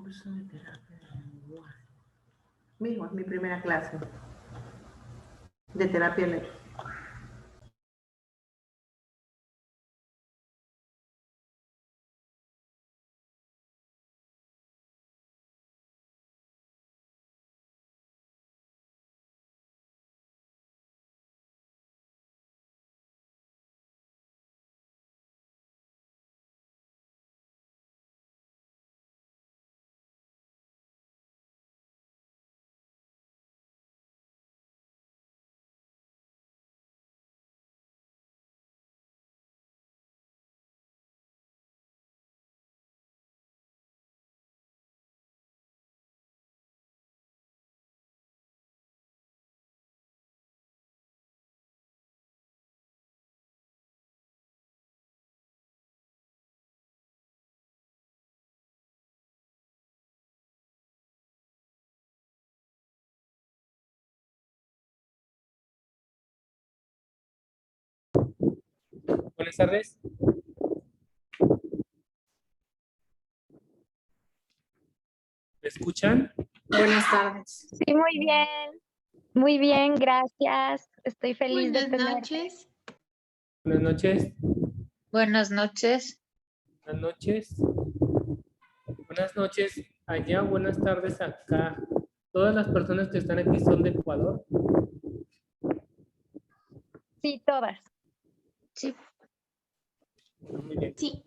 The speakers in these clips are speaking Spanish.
curso de terapia de lenguaje. Mismo, es mi primera clase de terapia de lenguaje. Buenas tardes. ¿Me escuchan? Buenas tardes. Sí, muy bien, gracias. Estoy feliz de Buenas tener. noches. Buenas noches. Buenas noches. Buenas noches. Buenas noches allá, buenas tardes acá. Todas las personas que están aquí son de Ecuador. Sí, todas. Sí. Muy bien. Sí.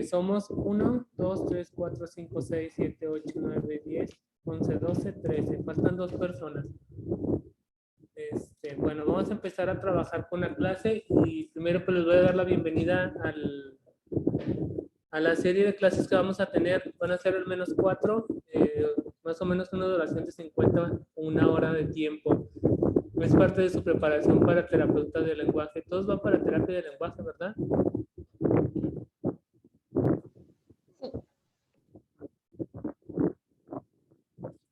Somos 1, 2, 3, 4, 5, 6, 7, 8, 9, 10, 11, 12, 13. Faltan 2 personas. Bueno, vamos a empezar a trabajar con la clase y primero pues les voy a dar la bienvenida a la serie de clases que vamos a tener. Van a ser al menos 4, más o menos una duración de 50, una hora de tiempo. Es parte de su preparación para terapeuta de lenguaje. Todos van para terapia de lenguaje, ¿verdad?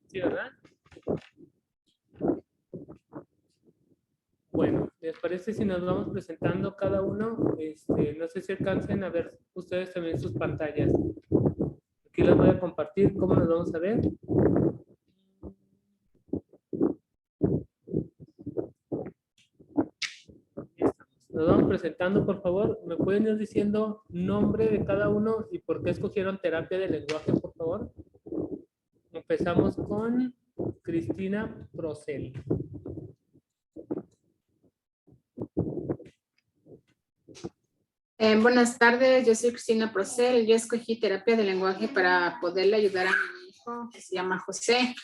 Sí, ¿verdad? Bueno, ¿les parece si nos vamos presentando cada uno? No sé si alcancen a ver ustedes también sus pantallas. Aquí las voy a compartir. ¿Cómo nos vamos a ver? Nos vamos presentando, por favor. ¿Me pueden ir diciendo nombre de cada uno y por qué escogieron terapia de lenguaje, por favor? Empezamos con Cristina Procel. Buenas tardes, yo soy Cristina Procel. Yo escogí terapia de lenguaje para poderle ayudar a mi hijo, que se llama José.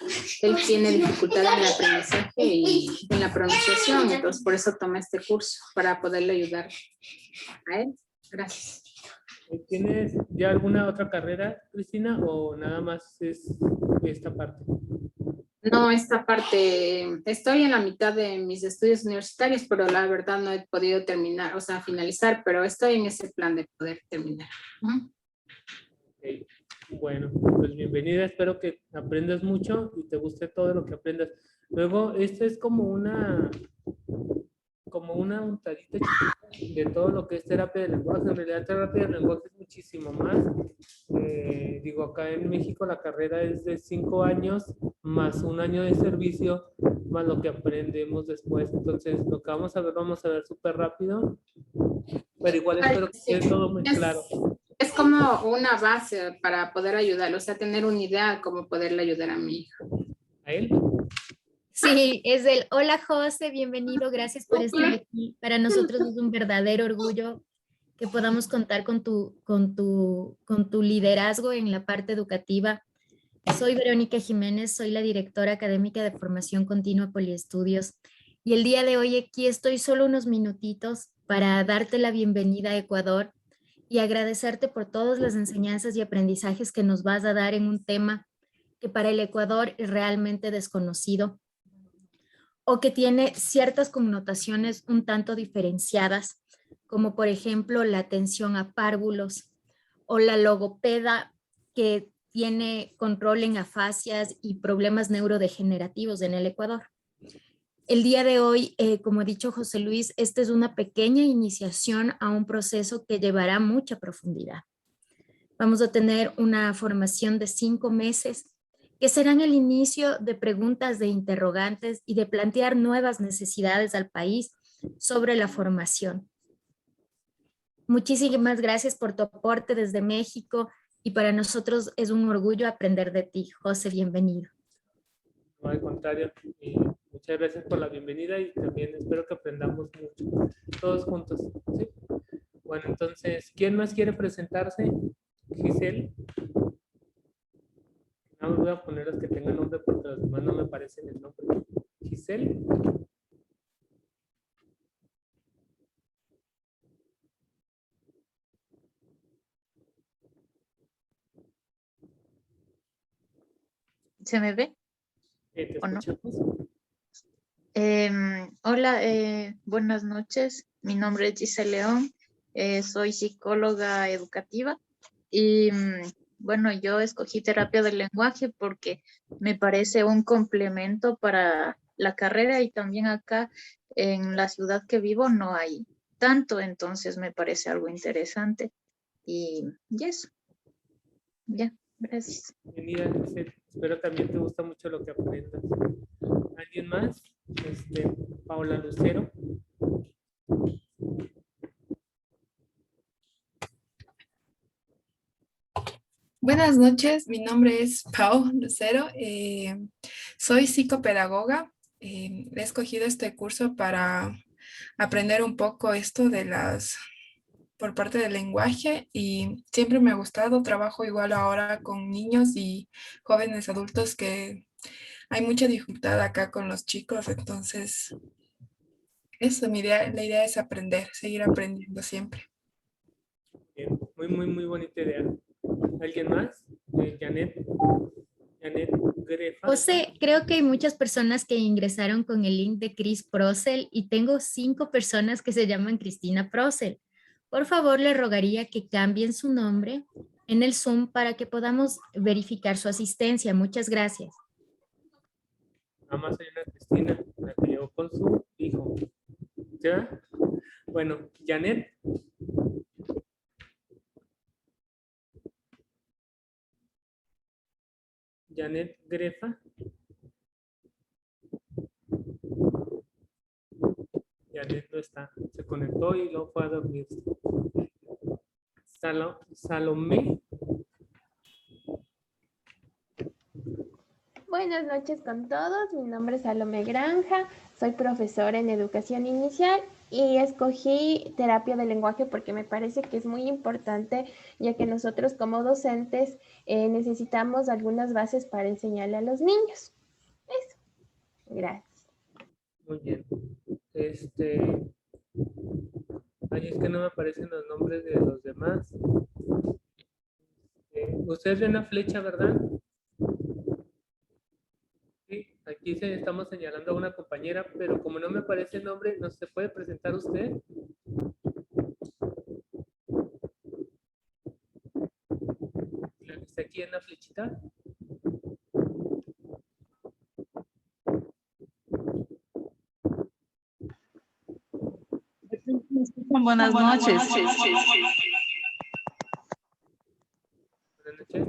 Él tiene dificultad en el aprendizaje y en la pronunciación, entonces por eso tomé este curso, para poderle ayudar a él. Gracias. ¿Tienes ya alguna otra carrera, Cristina, o nada más es esta parte? No, esta parte, estoy en la mitad de mis estudios universitarios, pero la verdad no he podido terminar, o sea, finalizar, pero estoy en ese plan de poder terminar. Okay. Bueno, pues bienvenida, espero que aprendas mucho y te guste todo lo que aprendas. Luego, esto es como una untadita chiquita de todo lo que es terapia de lenguaje. En realidad, terapia de lenguaje es muchísimo más. Digo, acá en México la carrera es de 5 años más un año de servicio, más lo que aprendemos después. Entonces, lo que vamos a ver súper rápido, pero igual espero que quede todo muy claro. Es como una base para poder ayudarlo, o sea, tener una idea de cómo poderle ayudar a mi hijo. ¿A él? Sí, es el hola José, bienvenido, gracias por estar aquí. Para nosotros es un verdadero orgullo que podamos contar con tu liderazgo en la parte educativa. Soy Verónica Jiménez, soy la directora académica de formación continua Poliestudios y el día de hoy aquí estoy solo unos minutitos para darte la bienvenida a Ecuador y agradecerte por todas las enseñanzas y aprendizajes que nos vas a dar en un tema que para el Ecuador es realmente desconocido o que tiene ciertas connotaciones un tanto diferenciadas, como por ejemplo la atención a párvulos o la logopeda que tiene control en afasias y problemas neurodegenerativos en el Ecuador. El día de hoy, como ha dicho José Luis, esta es una pequeña iniciación a un proceso que llevará mucha profundidad. Vamos a tener una formación de 5 meses que serán el inicio de preguntas, de interrogantes y de plantear nuevas necesidades al país sobre la formación. Muchísimas gracias por tu aporte desde México y para nosotros es un orgullo aprender de ti. José, bienvenido. No, al contrario, muchas gracias por la bienvenida y también espero que aprendamos mucho todos juntos. ¿Sí? Bueno, entonces, ¿quién más quiere presentarse? Giselle. No voy a poner los que tengan nombre porque los demás no me parecen el nombre. Giselle. ¿Se me ve Te o no? escuchamos. Hola, buenas noches. Mi nombre es Giselle León. Soy psicóloga educativa y bueno, yo escogí terapia del lenguaje porque me parece un complemento para la carrera y también acá en la ciudad que vivo no hay tanto, entonces me parece algo interesante y eso. Ya, gracias. Bienvenida, Giselle. Espero también te gusta mucho lo que aprendas. ¿Alguien más? Paola Lucero. Buenas noches, mi nombre es Pau Lucero, soy psicopedagoga. He escogido este curso para aprender un poco esto de por parte del lenguaje y siempre me ha gustado, trabajo igual ahora con niños y jóvenes adultos que hay mucha dificultad acá con los chicos, entonces eso, la idea es aprender, seguir aprendiendo siempre. Bien, muy bonita idea. ¿Alguien más? Janet Grefa. José, creo que hay muchas personas que ingresaron con el link de Chris Procel y tengo 5 personas que se llaman Cristina Procel. Por favor, le rogaría que cambien su nombre en el Zoom para que podamos verificar su asistencia. Muchas gracias. Nada más hay una Cristina, la que llegó con su hijo. ¿Ya? Bueno, Janet. Janet Grefa. Janet no está. Se conectó y luego fue a dormir. Salomé. Buenas noches con todos, mi nombre es Salomé Granja, soy profesora en educación inicial y escogí terapia del lenguaje porque me parece que es muy importante, ya que nosotros como docentes necesitamos algunas bases para enseñarle a los niños. Eso. Gracias. Muy bien. Ay, es que no me aparecen los nombres de los demás. Ustedes ven la flecha, ¿verdad? Sí, aquí estamos señalando a una compañera, pero como no me aparece el nombre, ¿no se puede presentar usted? La que está aquí en la flechita. Buenas noches. Buenas noches.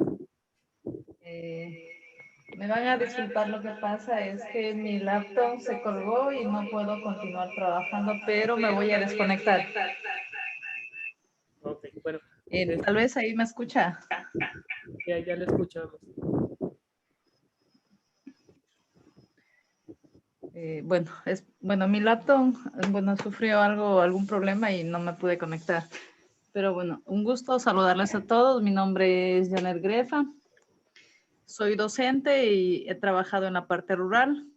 Me van a disculpar, lo que pasa es que mi laptop se colgó y no puedo continuar trabajando, pero me voy a desconectar. Ok, bueno. Tal vez ahí me escucha. Ya le escuchamos. Bueno, mi laptop, sufrió algún problema y no me pude conectar. Pero bueno, un gusto saludarles a todos. Mi nombre es Janet Grefa. Soy docente y he trabajado en la parte rural.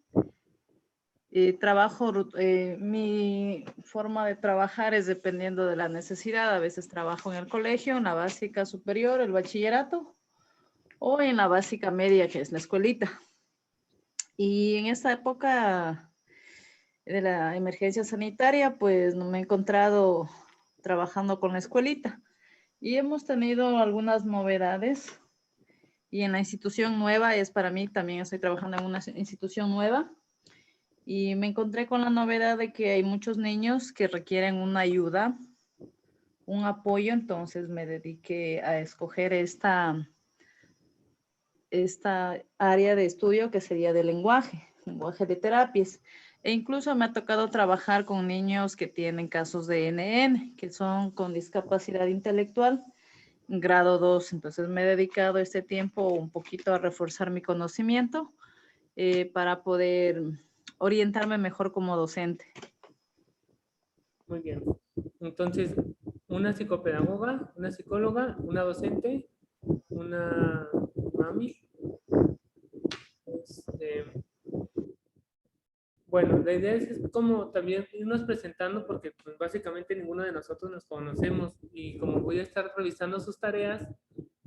Mi forma de trabajar es dependiendo de la necesidad. A veces trabajo en el colegio, en la básica superior, el bachillerato, o en la básica media, que es la escuelita. Y en esta época de la emergencia sanitaria, pues no me he encontrado trabajando con la escuelita. Y hemos tenido algunas novedades. Y en la institución nueva, para mí, también estoy trabajando en una institución nueva. Y me encontré con la novedad de que hay muchos niños que requieren una ayuda un apoyo, entonces me dediqué a escoger esta área de estudio que sería de lenguaje de terapias. E incluso me ha tocado trabajar con niños que tienen casos de NN, que son con discapacidad intelectual, grado 2. Entonces me he dedicado este tiempo un poquito a reforzar mi conocimiento para poder orientarme mejor como docente. Muy bien. Entonces, una psicopedagoga, una psicóloga, una docente, una mami. Bueno, la idea es como también irnos presentando porque pues, básicamente ninguno de nosotros nos conocemos y como voy a estar revisando sus tareas,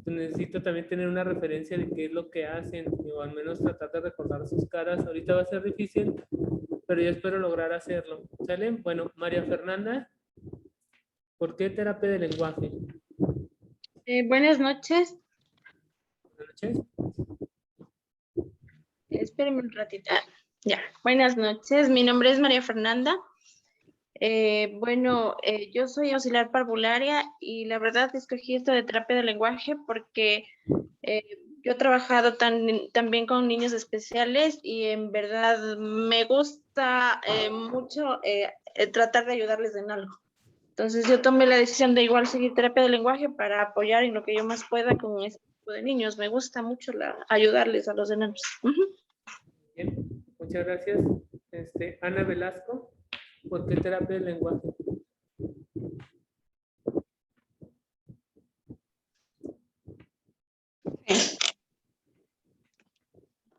pues, necesito también tener una referencia de qué es lo que hacen o al menos tratar de recordar sus caras. Ahorita va a ser difícil, pero yo espero lograr hacerlo. ¿Sale? Bueno, María Fernanda, ¿por qué terapia de lenguaje? Buenas noches. Buenas noches. Espérenme un ratito. Ya, buenas noches. Mi nombre es María Fernanda. Yo soy auxiliar parvularia y la verdad escogí esto de terapia de lenguaje porque yo he trabajado también con niños especiales y en verdad me gusta mucho tratar de ayudarles en algo. Entonces yo tomé la decisión de igual seguir terapia de lenguaje para apoyar en lo que yo más pueda con este tipo de niños. Me gusta mucho ayudarles a los enanos. Bien, muchas gracias. Ana Velasco, ¿por qué terapia de lenguaje?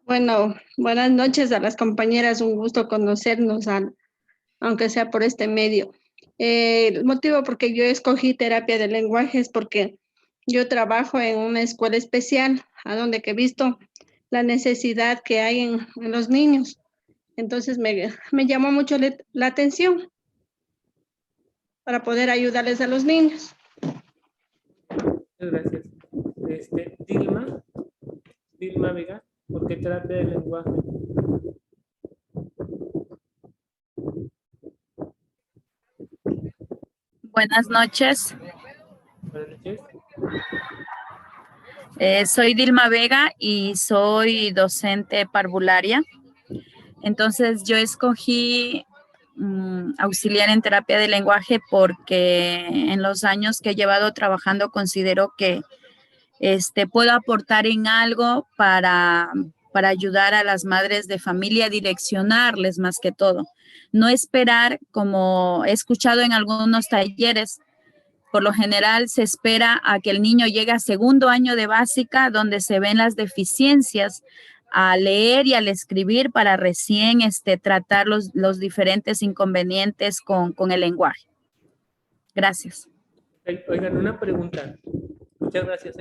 Bueno, buenas noches a las compañeras, un gusto conocernos, aunque sea por este medio. El motivo por que yo escogí terapia de lenguaje es porque yo trabajo en una escuela especial, a donde que he visto la necesidad que hay en los niños. Entonces me llamó mucho la atención para poder ayudarles a los niños. Muchas gracias. Dilma Vega, ¿por qué terapia de lenguaje? Buenas noches. Buenas noches. Soy Dilma Vega y soy docente parvularia. Entonces yo escogí auxiliar en terapia de lenguaje porque en los años que he llevado trabajando considero que puedo aportar en algo para ayudar a las madres de familia, direccionarles más que todo. No esperar, como he escuchado en algunos talleres, por lo general se espera a que el niño llegue a segundo año de básica, donde se ven las deficiencias al leer y al escribir para recién tratar los diferentes inconvenientes con el lenguaje. Gracias. Oigan, una pregunta. Muchas gracias.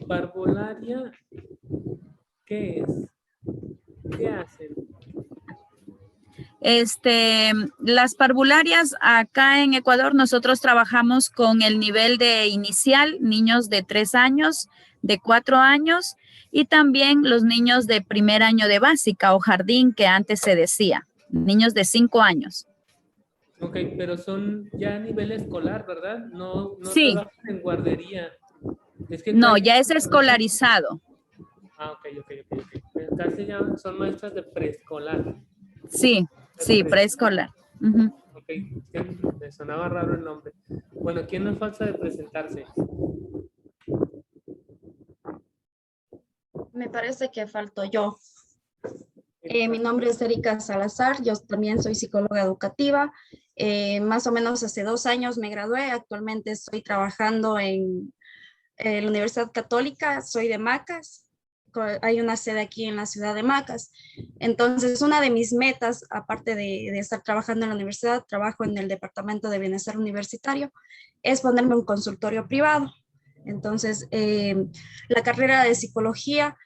Parvularia, ¿qué es? ¿Qué hacen? Las parvularias acá en Ecuador, nosotros trabajamos con el nivel de inicial, niños de 3 años, de 4 años y también los niños de primer año de básica o jardín que antes se decía, niños de 5 años. Ok, pero son ya a nivel escolar, ¿verdad? No sí. Trabajan en guardería. Es que no, ya es escolarizado. Ah, ok. Casi ya son maestras de preescolar. Sí, preescolar. Ok, me sonaba raro el nombre. Bueno, ¿quién nos falta de presentarse? Me parece que falto yo. Mi nombre es Erika Salazar, yo también soy psicóloga educativa. Más o menos hace 2 años me gradué, actualmente estoy trabajando en la Universidad Católica, soy de Macas, hay una sede aquí en la ciudad de Macas. Entonces, una de mis metas, aparte de estar trabajando en la universidad, trabajo en el Departamento de Bienestar Universitario, es ponerme un consultorio privado. Entonces, la carrera de psicología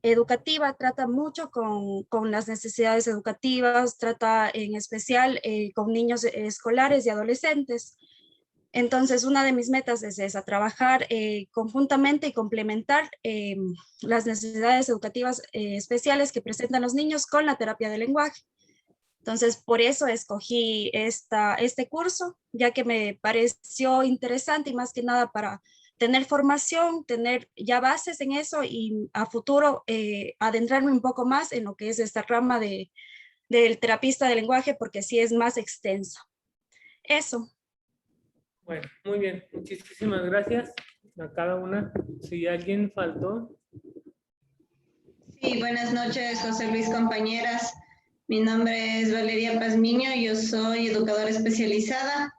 educativa trata mucho con las necesidades educativas, trata en especial con niños escolares y adolescentes. Entonces, una de mis metas es esa, trabajar conjuntamente y complementar las necesidades educativas especiales que presentan los niños con la terapia de lenguaje. Entonces, por eso escogí este curso, ya que me pareció interesante y más que nada para tener formación, tener ya bases en eso y a futuro adentrarme un poco más en lo que es esta rama del terapista de lenguaje, porque sí es más extensa. Eso. Bueno, muy bien. Muchísimas gracias a cada una. Si alguien faltó. Sí, buenas noches, José Luis, compañeras. Mi nombre es Valeria Pazmiño, yo soy educadora especializada.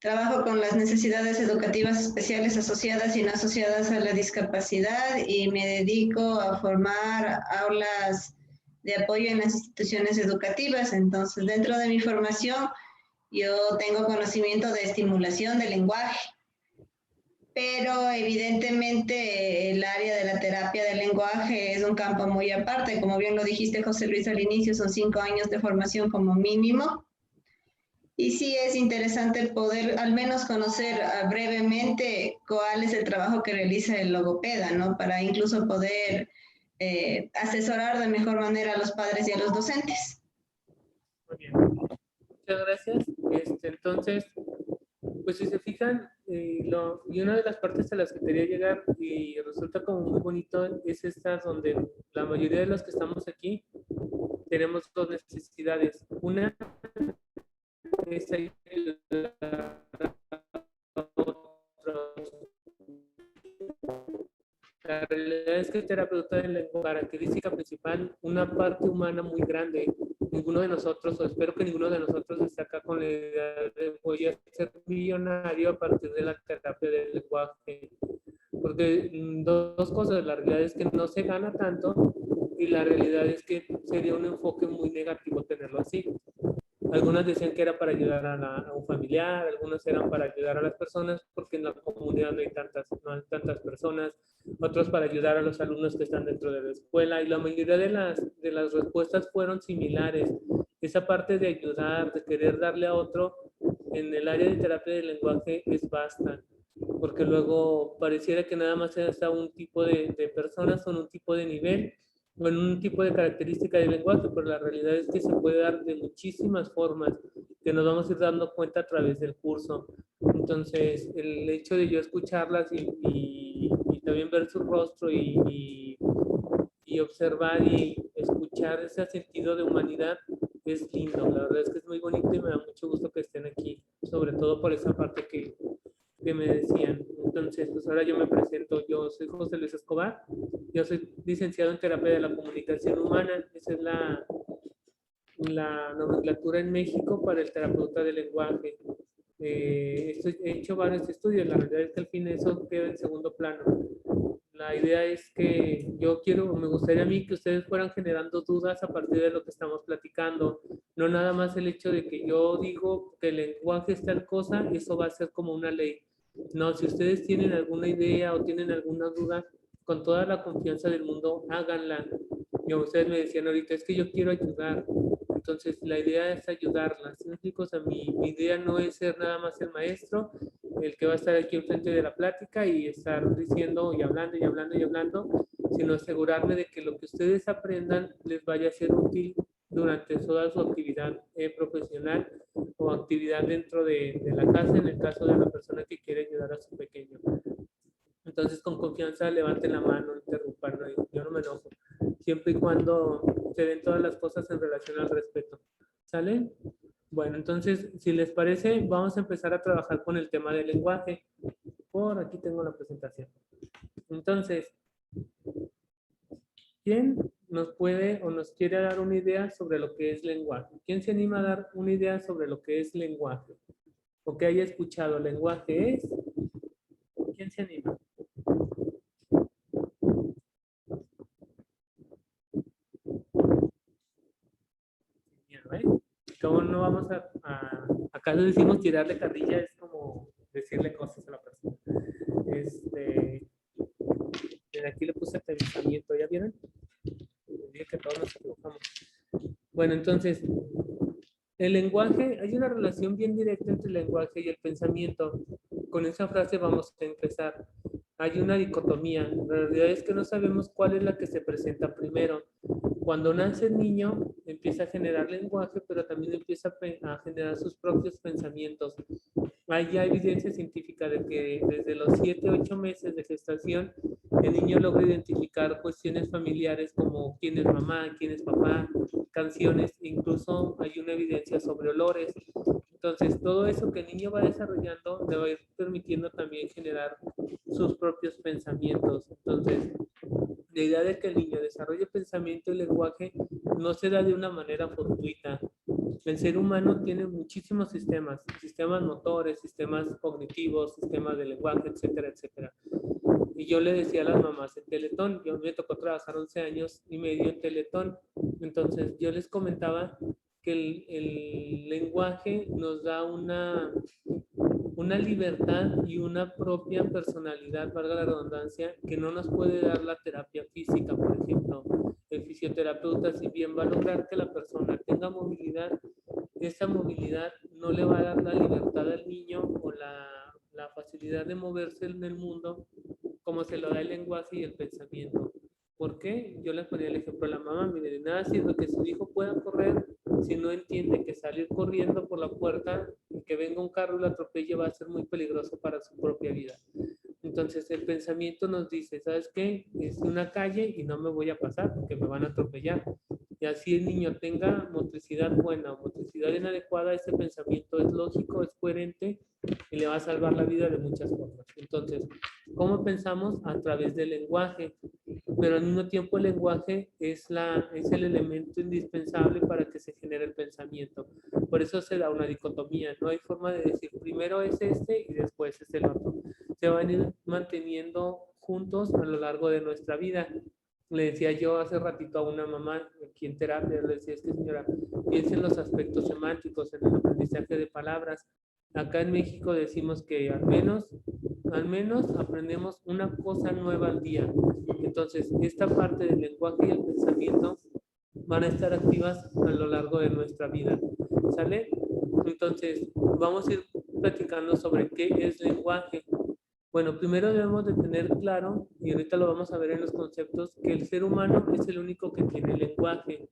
Trabajo con las necesidades educativas especiales asociadas y no asociadas a la discapacidad y me dedico a formar aulas de apoyo en las instituciones educativas. Entonces, dentro de mi formación, yo tengo conocimiento de estimulación del lenguaje, pero evidentemente el área de la terapia del lenguaje es un campo muy aparte. Como bien lo dijiste, José Luis, al inicio son 5 años de formación como mínimo. Y sí es interesante poder al menos conocer brevemente cuál es el trabajo que realiza el logopeda, ¿no? Para incluso poder asesorar de mejor manera a los padres y a los docentes. Muy bien. Muchas gracias. Entonces, pues si se fijan, y una de las partes a las que quería llegar y resulta como muy bonito es esta donde la mayoría de los que estamos aquí tenemos dos necesidades. Una es ayudar a otros. La realidad es que el terapeuta de la característica principal, una parte humana muy grande. Ninguno de nosotros, o espero que ninguno de nosotros esté acá con la idea de voy a ser millonario a partir de la terapia del lenguaje. Porque dos cosas, la realidad es que no se gana tanto y la realidad es que sería un enfoque muy negativo tenerlo así. Algunas decían que era para ayudar a un familiar, algunos eran para ayudar a las personas porque en la comunidad no hay tantas personas, otros para ayudar a los alumnos que están dentro de la escuela y la mayoría de las respuestas fueron similares. Esa parte de ayudar, de querer darle a otro en el área de terapia del lenguaje es basta, porque luego pareciera que nada más es a un tipo de personas o en un tipo de nivel o en un tipo de característica de lenguaje, pero la realidad es que se puede dar de muchísimas formas que nos vamos a ir dando cuenta a través del curso. Entonces, el hecho de yo escucharlas y también ver su rostro y observar y escuchar ese sentido de humanidad es lindo. La verdad es que es muy bonito y me da mucho gusto que estén aquí, sobre todo por esa parte que me decían. Entonces, pues ahora yo me presento. Yo soy José Luis Escobar. Yo soy licenciado en terapia de la comunicación humana. Esa es la nomenclatura en México para el terapeuta del lenguaje. He hecho varios estudios. La verdad es que al fin eso queda en segundo plano. La idea es que me gustaría a mí que ustedes fueran generando dudas a partir de lo que estamos platicando. No nada más el hecho de que yo digo que el lenguaje es tal cosa, eso va a ser como una ley. No, si ustedes tienen alguna idea o tienen alguna duda, con toda la confianza del mundo, háganla. Y ustedes me decían ahorita, es que yo quiero ayudar. Entonces, la idea es ayudarlas. O sea, mi idea no es ser nada más el maestro, el que va a estar aquí enfrente de la plática y estar diciendo y hablando y hablando y hablando, sino asegurarme de que lo que ustedes aprendan les vaya a ser útil durante toda su actividad profesional o actividad dentro de la casa, en el caso de la persona que quiere ayudar a su pequeño. Entonces, con confianza, levanten la mano, no interrumpan, yo no me enojo, siempre y cuando se den todas las cosas en relación al respeto. ¿Sale? Bueno, entonces, si les parece, vamos a empezar a trabajar con el tema del lenguaje. Por aquí tengo la presentación. Entonces, ¿quién nos puede o nos quiere dar una idea sobre lo que es lenguaje? ¿Quién se anima a dar una idea sobre lo que es lenguaje? O que haya escuchado lenguaje es. ¿Quién se anima? ¿Cómo no vamos acá decimos tirarle carrilla? Es como decirle cosas a la persona. Aquí le puse pensamiento, ¿ya vieron? Dije que todos nos equivocamos. Bueno, entonces, el lenguaje, hay una relación bien directa entre el lenguaje y el pensamiento. Con esa frase vamos a empezar. Hay una dicotomía. La realidad es que no sabemos cuál es la que se presenta primero. Cuando nace el niño, empieza a generar lenguaje, pero también empieza a generar sus propios pensamientos. Hay ya evidencia científica de que desde los 7, 8 meses de gestación, el niño logra identificar cuestiones familiares como quién es mamá, quién es papá, canciones, incluso hay una evidencia sobre olores. Entonces, todo eso que el niño va desarrollando le va a ir permitiendo también generar sus propios pensamientos. Entonces, la idea de que el niño desarrolle pensamiento y lenguaje no se da de una manera fortuita. El ser humano tiene muchísimos sistemas motores, sistemas cognitivos, sistemas de lenguaje, etcétera, etcétera. Y yo le decía a las mamás en Teletón, yo me tocó trabajar 11 años y medio en Teletón, entonces yo les comentaba que el lenguaje nos da una libertad y una propia personalidad, valga la redundancia, que no nos puede dar la terapia física, por ejemplo. El fisioterapeuta, si bien va a lograr que la persona tenga movilidad, esa movilidad no le va a dar la libertad al niño o la facilidad de moverse en el mundo como se lo da el lenguaje y el pensamiento. ¿Por qué? Yo les ponía el ejemplo a la mamá, mire, de nada sirve que su hijo pueda correr si no entiende que salir corriendo por la puerta y que venga un carro y lo atropelle va a ser muy peligroso para su propia vida. Entonces el pensamiento nos dice, ¿sabes qué? Es una calle y no me voy a pasar porque me van a atropellar. Y así el niño tenga motricidad buena o motricidad inadecuada, ese pensamiento es lógico, es coherente y le va a salvar la vida de muchas formas. Entonces, ¿cómo pensamos? A través del lenguaje, pero al mismo tiempo el lenguaje es el elemento indispensable para que se genere el pensamiento. Por eso se da una dicotomía, no hay forma de decir primero es este y después es el otro. Se van a ir manteniendo juntos a lo largo de nuestra vida. Le decía yo hace ratito a una mamá aquí en terapia, le decía, es que señora, piensa en los aspectos semánticos, en el aprendizaje de palabras. Acá en México decimos que al menos aprendemos una cosa nueva al día. Entonces, esta parte del lenguaje y el pensamiento van a estar activas a lo largo de nuestra vida. ¿Sale? Entonces, vamos a ir platicando sobre qué es lenguaje. Bueno, primero debemos de tener claro, y ahorita lo vamos a ver en los conceptos, que el ser humano es el único que tiene lenguaje.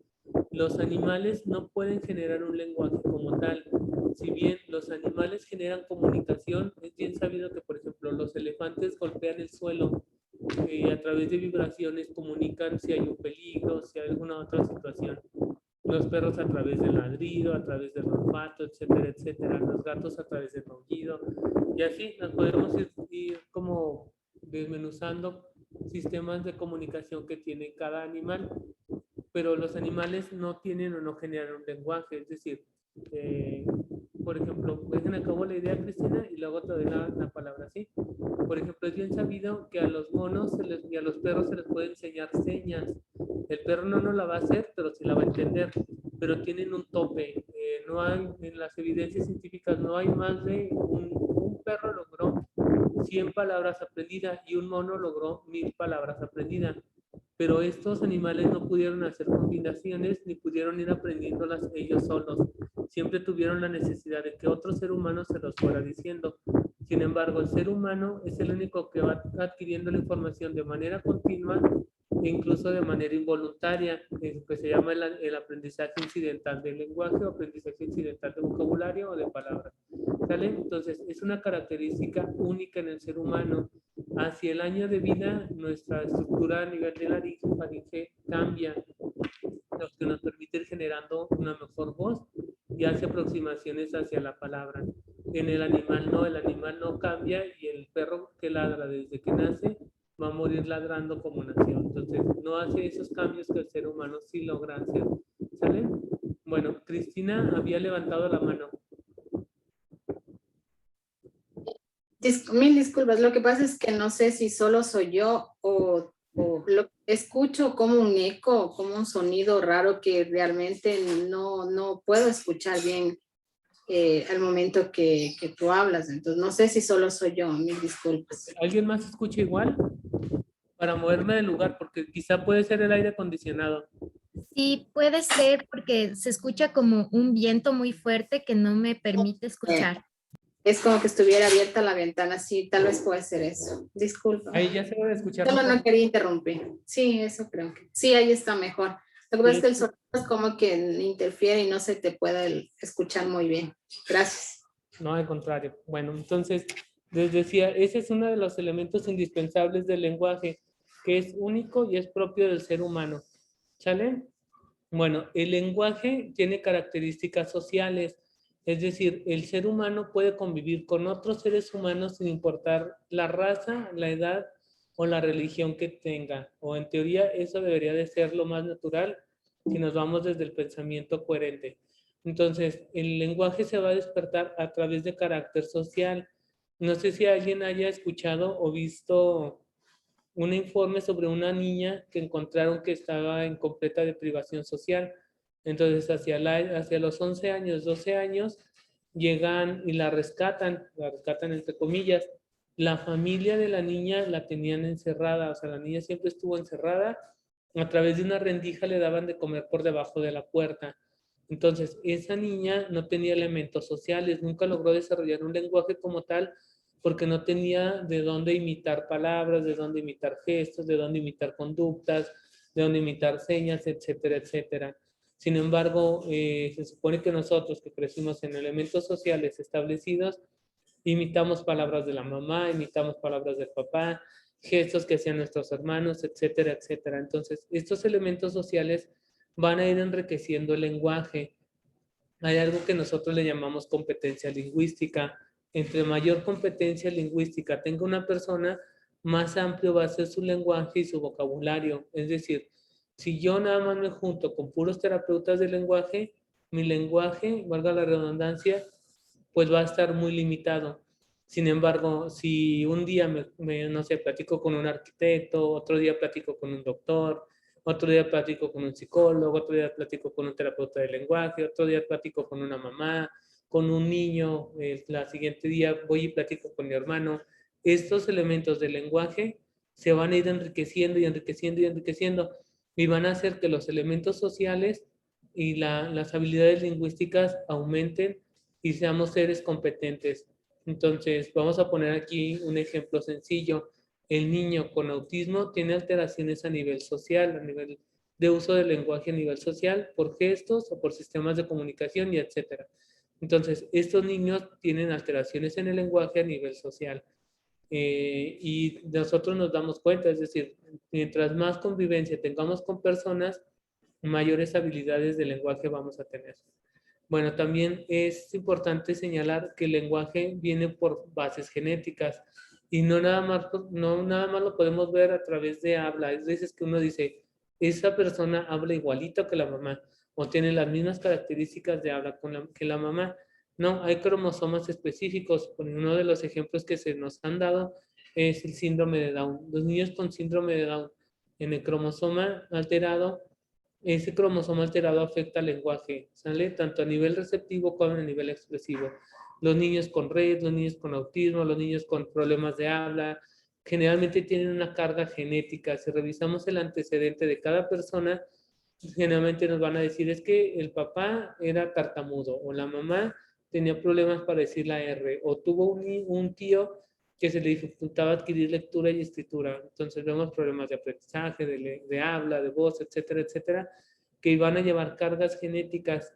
Los animales no pueden generar un lenguaje como tal. Si bien los animales generan comunicación, es bien sabido que, por ejemplo, los elefantes golpean el suelo y a través de vibraciones comunican si hay un peligro, si hay alguna otra situación. Los perros a través del ladrido, a través del olfato, etcétera, etcétera. Los gatos a través del maullido. Y así nos podemos ir como desmenuzando sistemas de comunicación que tiene cada animal. Pero los animales no tienen o no generan un lenguaje. Es decir, por ejemplo, dejen acabo la idea, Cristina, y luego te doy la palabra, ¿sí? Por ejemplo, es bien sabido que a los monos y a los perros se les puede enseñar señas. El perro no la va a hacer, pero sí la va a entender. Pero tienen un tope. No hay, en las evidencias científicas, no hay más de un perro logró 100 palabras aprendidas y un mono logró 1000 palabras aprendidas. Pero estos animales no pudieron hacer combinaciones ni pudieron ir aprendiéndolas ellos solos. Siempre tuvieron la necesidad de que otro ser humano se los fuera diciendo. Sin embargo, el ser humano es el único que va adquiriendo la información de manera continua e incluso de manera involuntaria, que se llama el aprendizaje incidental del lenguaje o aprendizaje incidental de vocabulario o de palabras. ¿Sale? Entonces, es una característica única en el ser humano. Hacia el año de vida, nuestra estructura a nivel de laringe cambia, lo que nos permite ir generando una mejor voz y hace aproximaciones hacia la palabra. En el animal no cambia y el perro que ladra desde que nace va a morir ladrando como nació. Entonces, no hace esos cambios que el ser humano sí logra hacer. ¿Sale? Bueno, Cristina había levantado la mano. Mil disculpas, lo que pasa es que no sé si solo soy yo o lo escucho como un eco, como un sonido raro que realmente no puedo escuchar bien al momento que tú hablas. Entonces no sé si solo soy yo, mil disculpas. ¿Alguien más escucha igual? Para moverme del lugar, porque quizá puede ser el aire acondicionado. Sí, puede ser porque se escucha como un viento muy fuerte que no me permite escuchar. Es como que estuviera abierta la ventana, sí, tal vez puede ser eso. Disculpa. Ahí ya se debe escuchar. Solo no quería interrumpir. Sí, eso creo que. Sí, ahí está mejor. Lo que pasa es que el sonido es como que interfiere y no se te puede escuchar muy bien. Gracias. No, al contrario. Bueno, entonces, les decía, ese es uno de los elementos indispensables del lenguaje, que es único y es propio del ser humano. ¿Sale? Bueno, el lenguaje tiene características sociales, es decir, el ser humano puede convivir con otros seres humanos sin importar la raza, la edad o la religión que tenga. O en teoría eso debería de ser lo más natural si nos vamos desde el pensamiento coherente. Entonces, el lenguaje se va a despertar a través de carácter social. No sé si alguien haya escuchado o visto un informe sobre una niña que encontraron que estaba en completa deprivación social. Entonces, hacia los 11 años, 12 años, llegan y la rescatan entre comillas. La familia de la niña la tenían encerrada, o sea, la niña siempre estuvo encerrada. A través de una rendija le daban de comer por debajo de la puerta. Entonces, esa niña no tenía elementos sociales, nunca logró desarrollar un lenguaje como tal, porque no tenía de dónde imitar palabras, de dónde imitar gestos, de dónde imitar conductas, de dónde imitar señas, etcétera, etcétera. Sin embargo, se supone que nosotros que crecimos en elementos sociales establecidos, imitamos palabras de la mamá, imitamos palabras del papá, gestos que hacían nuestros hermanos, etcétera, etcétera. Entonces, estos elementos sociales van a ir enriqueciendo el lenguaje. Hay algo que nosotros le llamamos competencia lingüística. Entre mayor competencia lingüística tenga una persona, más amplio va a ser su lenguaje y su vocabulario. Es decir, si yo nada más me junto con puros terapeutas de lenguaje, mi lenguaje, valga la redundancia, pues va a estar muy limitado. Sin embargo, si un día no sé, platico con un arquitecto, otro día platico con un doctor, otro día platico con un psicólogo, otro día platico con un terapeuta de lenguaje, otro día platico con una mamá, con un niño, la siguiente día voy y platico con mi hermano. Estos elementos del lenguaje se van a ir enriqueciendo y enriqueciendo y enriqueciendo y van a hacer que los elementos sociales y las habilidades lingüísticas aumenten y seamos seres competentes. Entonces, vamos a poner aquí un ejemplo sencillo. El niño con autismo tiene alteraciones a nivel social, a nivel de uso del lenguaje a nivel social, por gestos o por sistemas de comunicación y etcétera. Entonces, estos niños tienen alteraciones en el lenguaje a nivel social. Y nosotros nos damos cuenta, es decir, mientras más convivencia tengamos con personas, mayores habilidades de lenguaje vamos a tener. Bueno, también es importante señalar que el lenguaje viene por bases genéticas y no nada más lo podemos ver a través de habla. Es veces que uno dice, esa persona habla igualito que la mamá o tiene las mismas características de habla que la mamá. No, hay cromosomas específicos. Uno de los ejemplos que se nos han dado es el síndrome de Down. Los niños con síndrome de Down, en el cromosoma alterado, ese cromosoma alterado afecta al lenguaje, ¿sale? Tanto a nivel receptivo como a nivel expresivo. Los niños con Rett, los niños con autismo, los niños con problemas de habla, generalmente tienen una carga genética. Si revisamos el antecedente de cada persona, generalmente nos van a decir es que el papá era tartamudo o la mamá tenía problemas para decir la R o tuvo un tío que se le dificultaba adquirir lectura y escritura. Entonces vemos problemas de aprendizaje, de habla, de voz, etcétera, etcétera, que van a llevar cargas genéticas.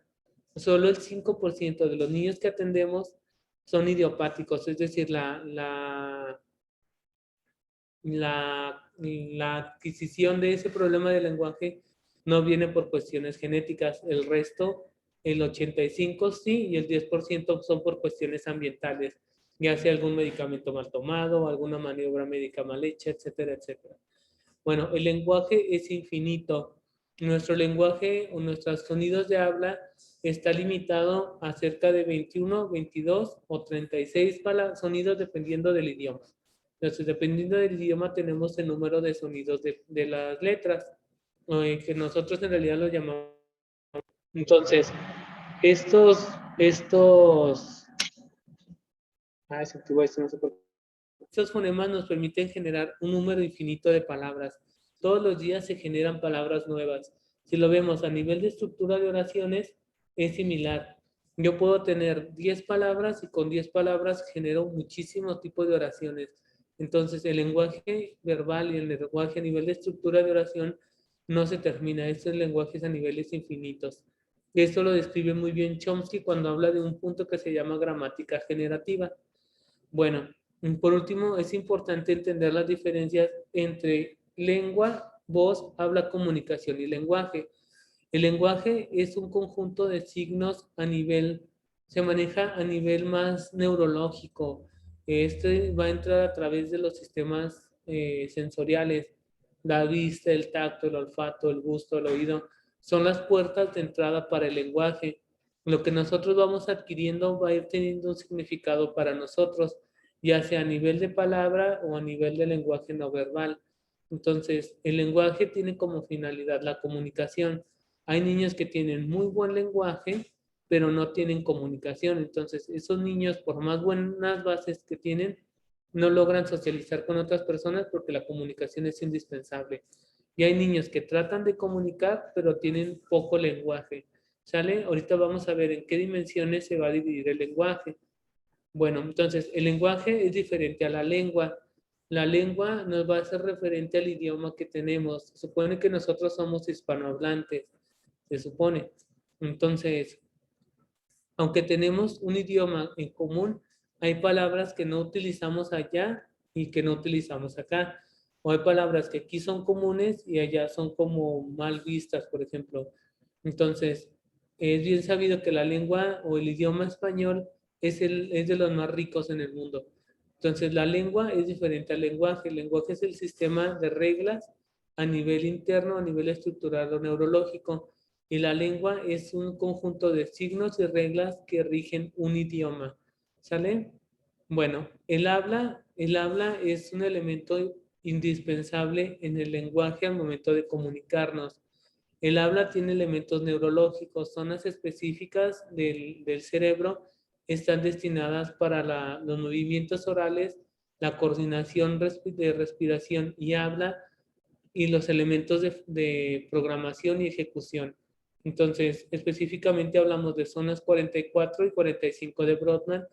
Solo el 5% de los niños que atendemos son idiopáticos, es decir, la adquisición de ese problema de lenguaje no viene por cuestiones genéticas. El resto, el 85% sí, y el 10% son por cuestiones ambientales, ya sea algún medicamento mal tomado, alguna maniobra médica mal hecha, etcétera, etcétera. Bueno, el lenguaje es infinito. Nuestro lenguaje o nuestros sonidos de habla está limitado a cerca de 21, 22 o 36 sonidos dependiendo del idioma. Entonces, dependiendo del idioma, tenemos el número de sonidos de las letras, que nosotros en realidad lo llamamos. Entonces, estos fonemas nos permiten generar un número infinito de palabras. Todos los días se generan palabras nuevas. Si lo vemos a nivel de estructura de oraciones, es similar. Yo puedo tener 10 palabras y con 10 palabras genero muchísimos tipos de oraciones. Entonces, el lenguaje verbal y el lenguaje a nivel de estructura de oración no se termina. Estos lenguajes a niveles infinitos. Esto lo describe muy bien Chomsky cuando habla de un punto que se llama gramática generativa. Bueno, por último, es importante entender las diferencias entre lengua, voz, habla, comunicación y lenguaje. El lenguaje es un conjunto de signos a nivel, se maneja a nivel más neurológico. Este va a entrar a través de los sistemas sensoriales, la vista, el tacto, el olfato, el gusto, el oído. Son las puertas de entrada para el lenguaje. Lo que nosotros vamos adquiriendo va a ir teniendo un significado para nosotros, ya sea a nivel de palabra o a nivel de lenguaje no verbal. Entonces, el lenguaje tiene como finalidad la comunicación. Hay niños que tienen muy buen lenguaje, pero no tienen comunicación. Entonces, esos niños, por más buenas bases que tienen, no logran socializar con otras personas porque la comunicación es indispensable. Y hay niños que tratan de comunicar, pero tienen poco lenguaje. ¿Sale? Ahorita vamos a ver en qué dimensiones se va a dividir el lenguaje. Bueno, entonces, el lenguaje es diferente a la lengua. La lengua nos va a hacer referente al idioma que tenemos. Se supone que nosotros somos hispanohablantes. Se supone. Entonces, aunque tenemos un idioma en común, hay palabras que no utilizamos allá y que no utilizamos acá. O hay palabras que aquí son comunes y allá son como mal vistas, por ejemplo. Entonces, es bien sabido que la lengua o el idioma español es de los más ricos en el mundo. Entonces, la lengua es diferente al lenguaje. El lenguaje es el sistema de reglas a nivel interno, a nivel estructural o neurológico. Y la lengua es un conjunto de signos y reglas que rigen un idioma. ¿Sale? Bueno, el habla es un elemento indispensable en el lenguaje al momento de comunicarnos. El habla tiene elementos neurológicos, zonas específicas del cerebro están destinadas para los movimientos orales, la coordinación de respiración y habla, y los elementos de programación y ejecución. Entonces, específicamente hablamos de zonas 44 y 45 de Brodmann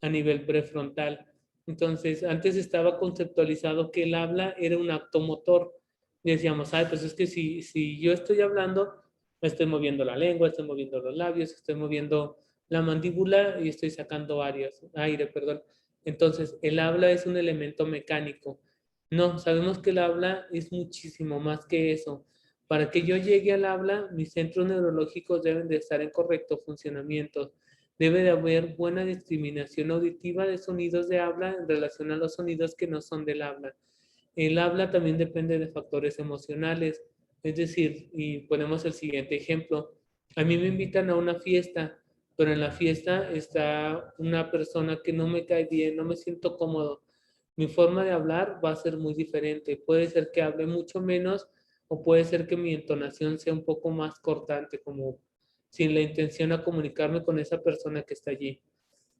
a nivel prefrontal. Entonces, antes estaba conceptualizado que el habla era un acto motor. Y decíamos, ay, pues es que si yo estoy hablando, estoy moviendo la lengua, estoy moviendo los labios, estoy moviendo la mandíbula y estoy sacando aire, perdón. Entonces, el habla es un elemento mecánico. No, sabemos que el habla es muchísimo más que eso. Para que yo llegue al habla, mis centros neurológicos deben de estar en correcto funcionamiento. Debe de haber buena discriminación auditiva de sonidos de habla en relación a los sonidos que no son del habla. El habla también depende de factores emocionales. Es decir, y ponemos el siguiente ejemplo. A mí me invitan a una fiesta, pero en la fiesta está una persona que no me cae bien, no me siento cómodo. Mi forma de hablar va a ser muy diferente. Puede ser que hable mucho menos o puede ser que mi entonación sea un poco más cortante, como sin la intención a comunicarme con esa persona que está allí.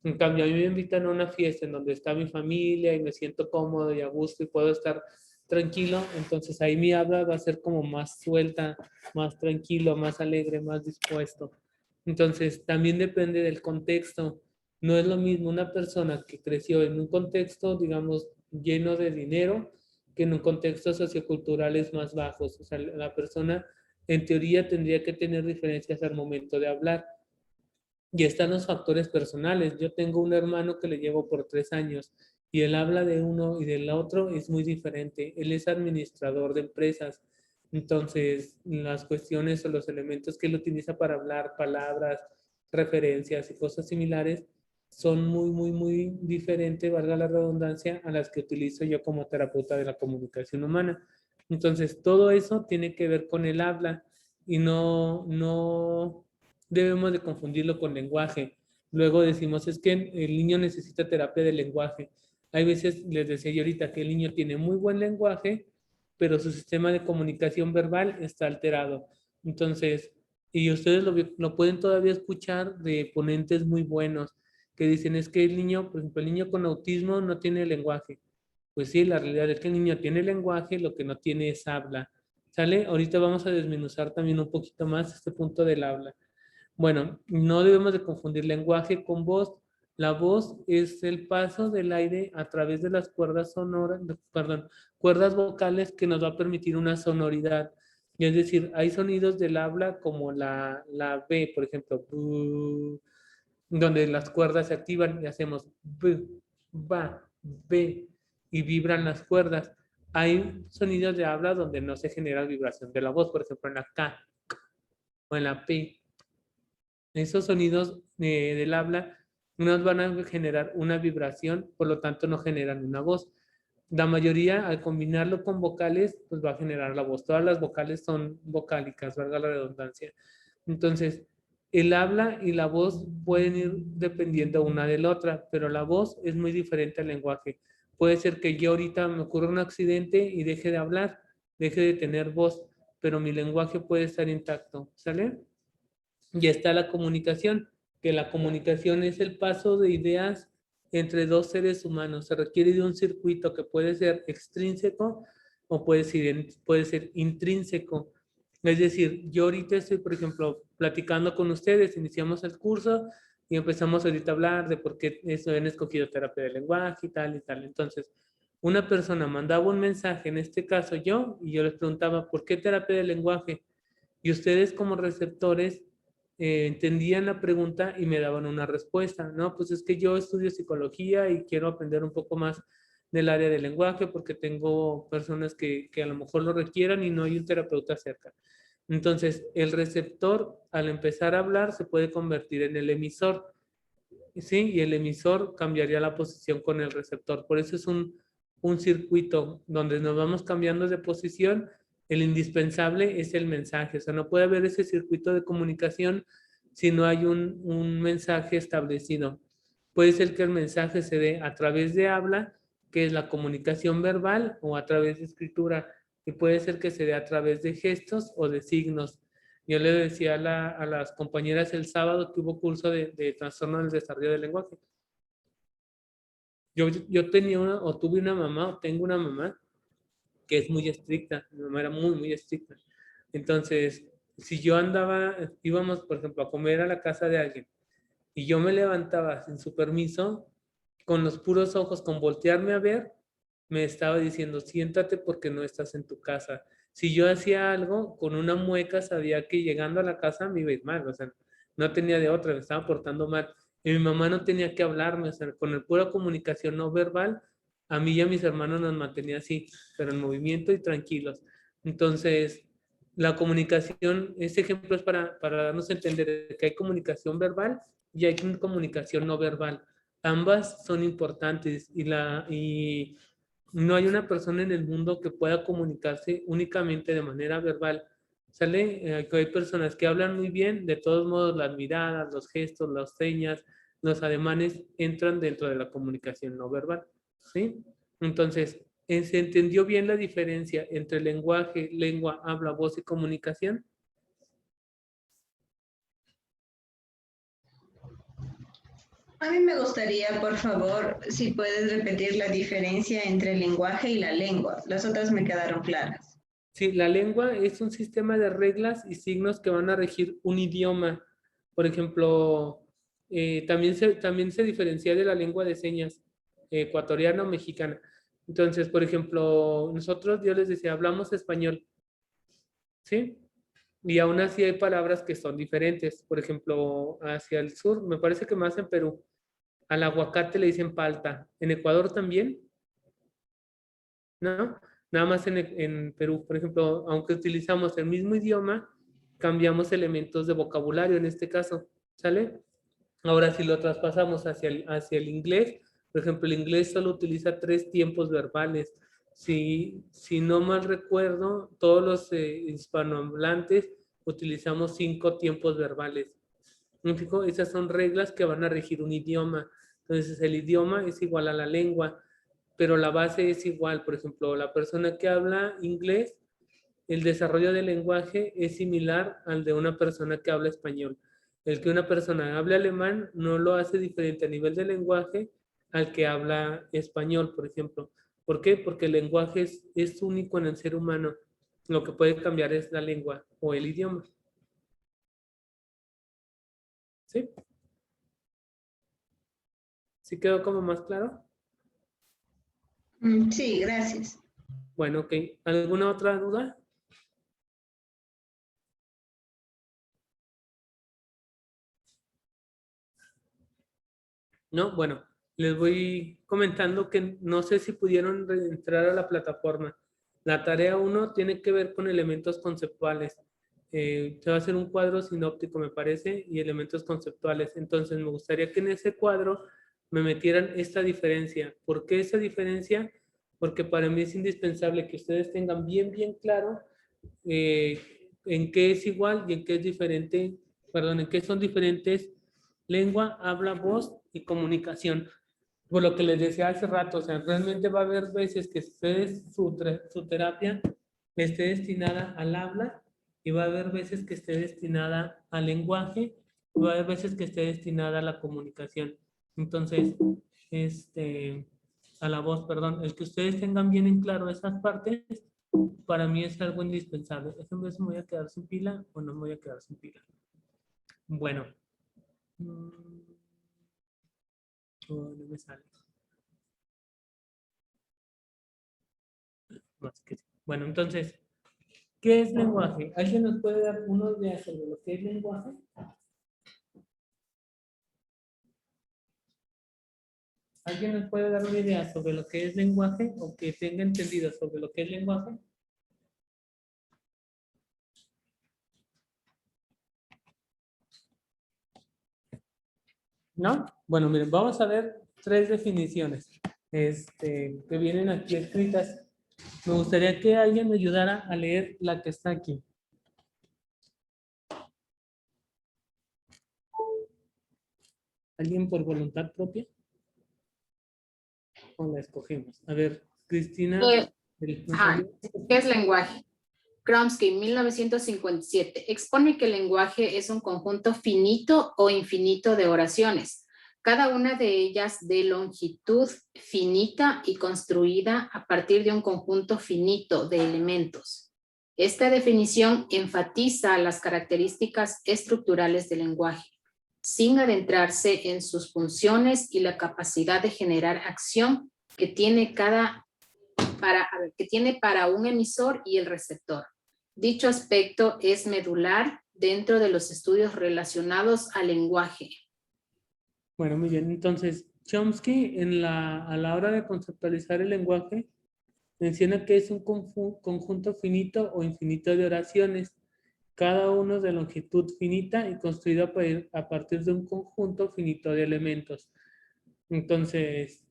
En cambio, a mí me invitan a una fiesta en donde está mi familia y me siento cómodo y a gusto y puedo estar tranquilo, entonces ahí mi habla va a ser como más suelta, más tranquilo, más alegre, más dispuesto. Entonces, también depende del contexto. No es lo mismo una persona que creció en un contexto, digamos, lleno de dinero, que en un contexto socioculturales más bajos. O sea, la persona en teoría tendría que tener diferencias al momento de hablar. Y están los factores personales. Yo tengo un hermano que le llevo por 3 años y él habla de uno y del otro es muy diferente. Él es administrador de empresas. Entonces, las cuestiones o los elementos que él utiliza para hablar, palabras, referencias y cosas similares, son muy diferentes, valga la redundancia, a las que utilizo yo como terapeuta de la comunicación humana. Entonces, todo eso tiene que ver con el habla y no debemos de confundirlo con lenguaje. Luego decimos, es que el niño necesita terapia de lenguaje. Hay veces, les decía yo ahorita, que el niño tiene muy buen lenguaje, pero su sistema de comunicación verbal está alterado. Entonces, y ustedes lo pueden todavía escuchar de ponentes muy buenos que dicen, es que el niño, por ejemplo, el niño con autismo no tiene lenguaje. Pues sí, la realidad es que el niño tiene lenguaje, lo que no tiene es habla. ¿Sale? Ahorita vamos a desmenuzar también un poquito más este punto del habla. Bueno, no debemos de confundir lenguaje con voz. La voz es el paso del aire a través de las cuerdas sonoras, cuerdas vocales que nos va a permitir una sonoridad. Y es decir, hay sonidos del habla como la B, por ejemplo, bu, donde las cuerdas se activan y hacemos B, ba, B, y vibran las cuerdas. Hay sonidos de habla donde no se genera vibración de la voz, por ejemplo, en la K o en la P. Esos sonidos del habla nos van a generar una vibración, por lo tanto no generan una voz. La mayoría, al combinarlo con vocales, pues va a generar la voz. Todas las vocales son vocálicas, valga la redundancia. Entonces, el habla y la voz pueden ir dependiendo una de la otra, pero la voz es muy diferente al lenguaje. Puede ser que yo ahorita me ocurra un accidente y deje de hablar, deje de tener voz, pero mi lenguaje puede estar intacto, ¿sale? Y está la comunicación, que la comunicación es el paso de ideas entre dos seres humanos. Se requiere de un circuito que puede ser extrínseco o puede ser intrínseco. Es decir, yo ahorita estoy, por ejemplo, platicando con ustedes, iniciamos el curso y empezamos ahorita a hablar de por qué han escogido terapia del lenguaje y tal y tal. Entonces, una persona mandaba un mensaje, en este caso yo, y yo les preguntaba, ¿por qué terapia del lenguaje? Y ustedes como receptores entendían la pregunta y me daban una respuesta, ¿no? Pues es que yo estudio psicología y quiero aprender un poco más del área del lenguaje porque tengo personas que a lo mejor lo requieran y no hay un terapeuta cerca. Entonces, el receptor, al empezar a hablar, se puede convertir en el emisor, ¿sí? Y el emisor cambiaría la posición con el receptor. Por eso es un circuito donde nos vamos cambiando de posición. El indispensable es el mensaje. O sea, no puede haber ese circuito de comunicación si no hay un mensaje establecido. Puede ser que el mensaje se dé a través de habla, que es la comunicación verbal, o a través de escritura. Y puede ser que se dé a través de gestos o de signos. Yo le decía a las compañeras el sábado que hubo curso de trastorno del desarrollo del lenguaje. Yo tenía tuve una mamá, o tengo una mamá que es muy estricta. Mi mamá era muy, muy estricta. Entonces, si yo íbamos, por ejemplo, a comer a la casa de alguien y yo me levantaba sin su permiso, con los puros ojos, con voltearme a ver, me estaba diciendo, siéntate porque no estás en tu casa. Si yo hacía algo, con una mueca sabía que llegando a la casa me iba a ir mal, o sea, no tenía de otra, me estaba portando mal. Y mi mamá no tenía que hablarme, o sea, con la pura comunicación no verbal, a mí y a mis hermanos nos mantenía así, pero en movimiento y tranquilos. Entonces, la comunicación, ese ejemplo es para darnos a entender que hay comunicación verbal y hay comunicación no verbal. Ambas son importantes y no hay una persona en el mundo que pueda comunicarse únicamente de manera verbal. ¿Sale? Hay personas que hablan muy bien, de todos modos las miradas, los gestos, las señas, los ademanes entran dentro de la comunicación no verbal. ¿Sí? Entonces, ¿se entendió bien la diferencia entre lenguaje, lengua, habla, voz y comunicación? A mí me gustaría, por favor, si puedes repetir la diferencia entre el lenguaje y la lengua. Las otras me quedaron claras. Sí, la lengua es un sistema de reglas y signos que van a regir un idioma. Por ejemplo, también se diferencia de la lengua de señas ecuatoriana o mexicana. Entonces, por ejemplo, nosotros, yo les decía, hablamos español, ¿sí? Y aún así hay palabras que son diferentes. Por ejemplo, hacia el sur, me parece que más en Perú, al aguacate le dicen palta. ¿En Ecuador también? ¿No? Nada más en Perú, por ejemplo, aunque utilizamos el mismo idioma, cambiamos elementos de vocabulario en este caso, ¿sale? Ahora, si lo traspasamos hacia el inglés, por ejemplo, el inglés solo utiliza 3 tiempos verbales. Si no mal recuerdo, todos los hispanohablantes utilizamos 5 tiempos verbales. Esas son reglas que van a regir un idioma. Entonces, el idioma es igual a la lengua, pero la base es igual. Por ejemplo, la persona que habla inglés, el desarrollo del lenguaje es similar al de una persona que habla español. El que una persona hable alemán no lo hace diferente a nivel de lenguaje al que habla español, por ejemplo. ¿Por qué? Porque el lenguaje es único en el ser humano. Lo que puede cambiar es la lengua o el idioma. ¿Sí? ¿Sí quedó como más claro? Sí, gracias. Bueno, ok. ¿Alguna otra duda? ¿no? Bueno, les voy comentando que no sé si pudieron entrar a la plataforma. La tarea 1 tiene que ver con elementos conceptuales. Se va a hacer un cuadro sinóptico, me parece, y elementos conceptuales. Entonces, me gustaría que en ese cuadro me metieran esta diferencia. ¿Por qué esa diferencia? Porque para mí es indispensable que ustedes tengan bien claro en qué es igual y en qué es diferente, perdón, en qué son diferentes lengua, habla, voz y comunicación. Por lo que les decía hace rato, o sea, realmente va a haber veces que ustedes, su terapia esté destinada al habla y va a haber veces que esté destinada al lenguaje y va a haber veces que esté destinada a la comunicación. Entonces, a la voz, perdón, el que ustedes tengan bien en claro esas partes, para mí es algo indispensable. ¿Esta vez me voy a quedar sin pila o no me voy a quedar sin pila? Bueno. Oh, no me sale. Más que sí. Bueno, entonces, ¿qué es lenguaje? ¿Alguien nos puede dar unos ideas sobre lo que es lenguaje? ¿Alguien nos puede dar una idea sobre lo que es lenguaje o que tenga entendido sobre lo que es lenguaje? ¿No? Bueno, miren, vamos a ver 3 definiciones que vienen aquí escritas. Me gustaría que alguien me ayudara a leer la que está aquí. ¿Alguien por voluntad propia? ¿O la escogemos? A ver, Cristina. ¿Qué es lenguaje? Chomsky, 1957, expone que el lenguaje es un conjunto finito o infinito de oraciones, cada una de ellas de longitud finita y construida a partir de un conjunto finito de elementos. Esta definición enfatiza las características estructurales del lenguaje, sin adentrarse en sus funciones y la capacidad de generar acción que tiene para un emisor y el receptor. Dicho aspecto es medular dentro de los estudios relacionados al lenguaje. Bueno, muy bien. Entonces, Chomsky, a la hora de conceptualizar el lenguaje, menciona que es un conjunto finito o infinito de oraciones, cada uno de longitud finita y construido a partir de un conjunto finito de elementos. Entonces,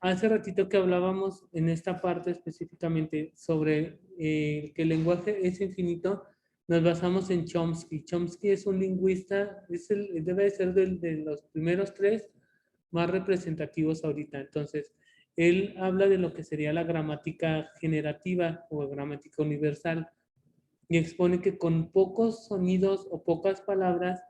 hace ratito que hablábamos en esta parte específicamente sobre que el lenguaje es infinito, nos basamos en Chomsky. Chomsky es un lingüista, debe ser de los primeros 3 más representativos ahorita. Entonces, él habla de lo que sería la gramática generativa o gramática universal y expone que con pocos sonidos o pocas palabras,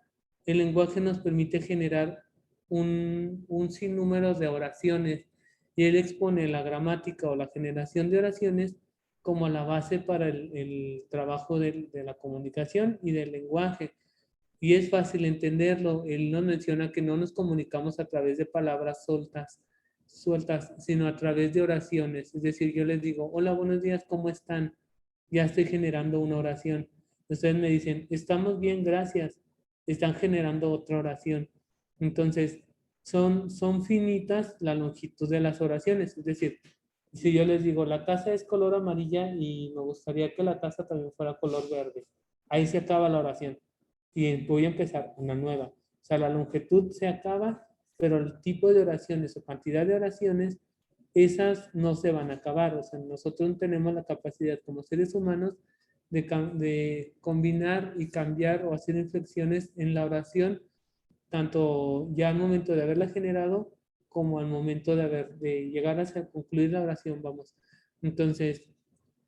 el lenguaje nos permite generar un sinnúmero de oraciones. Y él expone la gramática o la generación de oraciones como la base para el trabajo de la comunicación y del lenguaje. Y es fácil entenderlo. Él nos menciona que no nos comunicamos a través de palabras sueltas, sino a través de oraciones. Es decir, yo les digo, hola, buenos días, ¿cómo están? Ya estoy generando una oración. Ustedes me dicen, estamos bien, gracias. Están generando otra oración. Entonces, son finitas la longitud de las oraciones. Es decir, si yo les digo, la taza es color amarilla y me gustaría que la taza también fuera color verde. Ahí se acaba la oración. Y voy a empezar una nueva. O sea, la longitud se acaba, pero el tipo de oraciones o cantidad de oraciones, esas no se van a acabar. O sea, nosotros tenemos la capacidad como seres humanos de combinar y cambiar o hacer inflexiones en la oración, tanto ya al momento de haberla generado como al momento de llegar a concluir la oración, vamos. Entonces,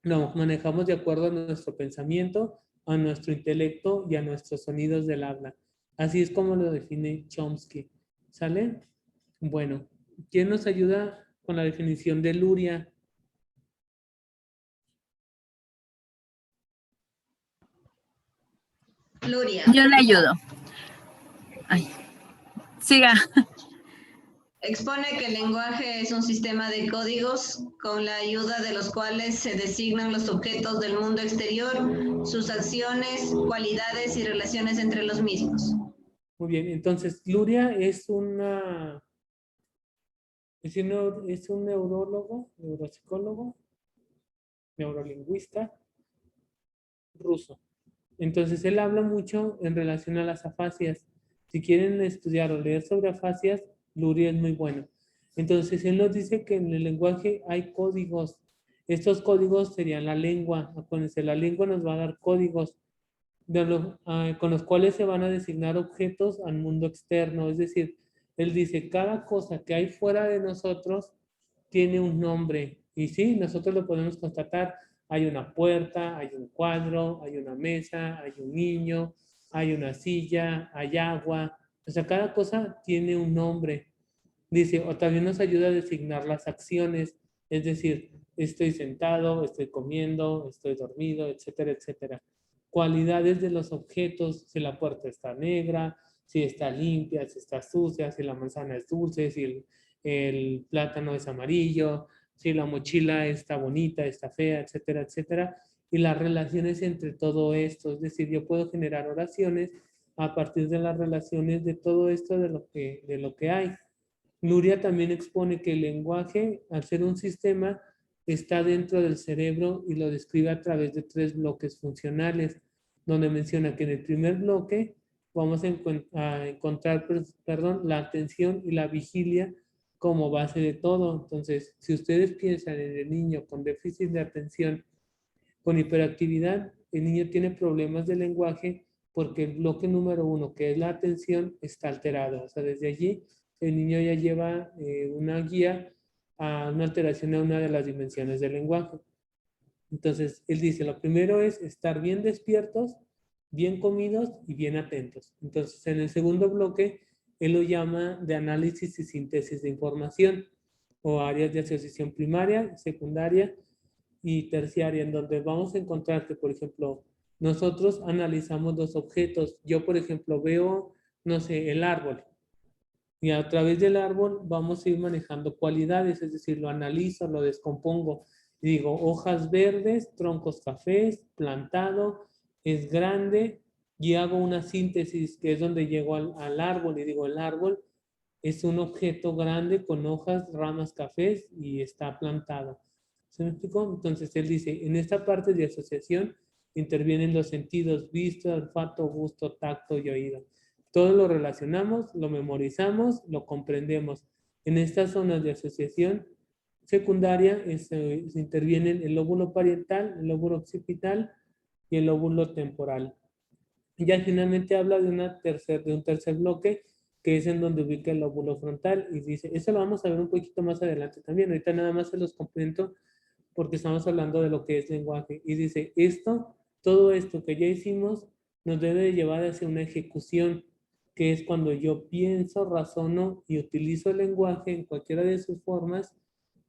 nos manejamos de acuerdo a nuestro pensamiento, a nuestro intelecto y a nuestros sonidos del habla. Así es como lo define Chomsky. ¿Sale? Bueno, ¿quién nos ayuda con la definición de Luria? Luria. Yo le ayudo. Ay. Siga. Expone que el lenguaje es un sistema de códigos con la ayuda de los cuales se designan los objetos del mundo exterior, sus acciones, cualidades y relaciones entre los mismos. Muy bien, entonces Luria es un neurólogo, neuropsicólogo, neurolingüista ruso. Entonces él habla mucho en relación a las afasias. Si quieren estudiar o leer sobre afasias, Luria es muy bueno. Entonces él nos dice que en el lenguaje hay códigos. Estos códigos serían la lengua. Acuérdense, la lengua nos va a dar códigos con los cuales se van a designar objetos al mundo externo. Es decir, él dice, cada cosa que hay fuera de nosotros tiene un nombre. Y sí, nosotros lo podemos constatar. Hay una puerta, hay un cuadro, hay una mesa, hay un niño, hay una silla, hay agua. O sea, cada cosa tiene un nombre. Dice, o también nos ayuda a designar las acciones. Es decir, estoy sentado, estoy comiendo, estoy dormido, etcétera, etcétera. Cualidades de los objetos, si la puerta está negra, si está limpia, si está sucia, si la manzana es dulce, si el plátano es amarillo, si la mochila está bonita, está fea, etcétera, etcétera. Y las relaciones entre todo esto, es decir, yo puedo generar oraciones a partir de las relaciones de todo esto de lo que hay. Luria también expone que el lenguaje, al ser un sistema, está dentro del cerebro y lo describe a través de 3 bloques funcionales, donde menciona que en el primer bloque vamos a encontrar la atención y la vigilia como base de todo. Entonces, si ustedes piensan en el niño con déficit de atención, con hiperactividad, el niño tiene problemas de lenguaje porque el bloque número 1, que es la atención, está alterado. O sea, desde allí el niño ya lleva una guía a una alteración a una de las dimensiones del lenguaje. Entonces, él dice, lo primero es estar bien despiertos, bien comidos y bien atentos. Entonces, en el segundo bloque, él lo llama de análisis y síntesis de información, o áreas de asociación primaria, secundaria y terciaria, en donde vamos a encontrar que, por ejemplo, nosotros analizamos 2 objetos. Yo, por ejemplo, veo, no sé, el árbol. Y a través del árbol vamos a ir manejando cualidades, es decir, lo analizo, lo descompongo. Y digo, hojas verdes, troncos cafés, plantado, es grande, y hago una síntesis que es donde llego al árbol y digo, el árbol es un objeto grande con hojas, ramas cafés y está plantado. ¿Se me explicó? Entonces él dice, en esta parte de asociación intervienen los sentidos vista, olfato, gusto, tacto y oído. Todo lo relacionamos, lo memorizamos, lo comprendemos. En estas zonas de asociación secundaria se intervienen el lóbulo parietal, el lóbulo occipital y el lóbulo temporal. Ya finalmente habla de un tercer bloque, que es en donde ubica el lóbulo frontal, y dice, eso lo vamos a ver un poquito más adelante también. Ahorita nada más se los comento porque estamos hablando de lo que es lenguaje. Y dice, todo esto que ya hicimos nos debe llevar hacia una ejecución, que es cuando yo pienso, razono y utilizo el lenguaje en cualquiera de sus formas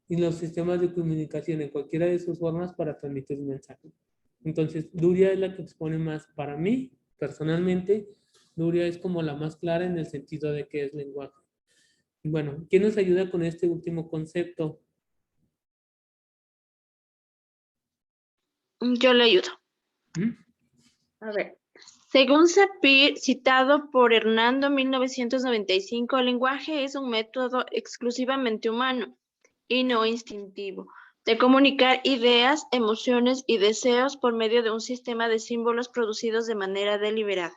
y los sistemas de comunicación en cualquiera de sus formas para transmitir un mensaje. Entonces, Luria es la que expone más para mí, personalmente. Luria es como la más clara en el sentido de que es lenguaje. Bueno, ¿quién nos ayuda con este último concepto? Yo le ayudo. A ver. Según Sapir, citado por Hernando en 1995, el lenguaje es un método exclusivamente humano y no instintivo de comunicar ideas, emociones y deseos por medio de un sistema de símbolos producidos de manera deliberada.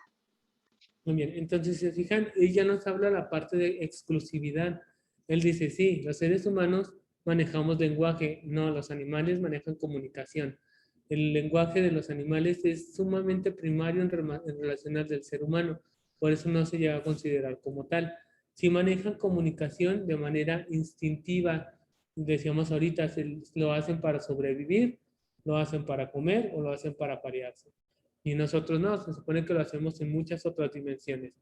Muy bien, entonces si se fijan, ella nos habla la parte de exclusividad. Él dice, sí, los seres humanos manejamos lenguaje, no, los animales manejan comunicación. El lenguaje de los animales es sumamente primario en relación al del ser humano, por eso no se llega a considerar como tal. Si manejan comunicación de manera instintiva, decíamos ahorita, lo hacen para sobrevivir, lo hacen para comer o lo hacen para aparearse. Y nosotros no, se supone que lo hacemos en muchas otras dimensiones.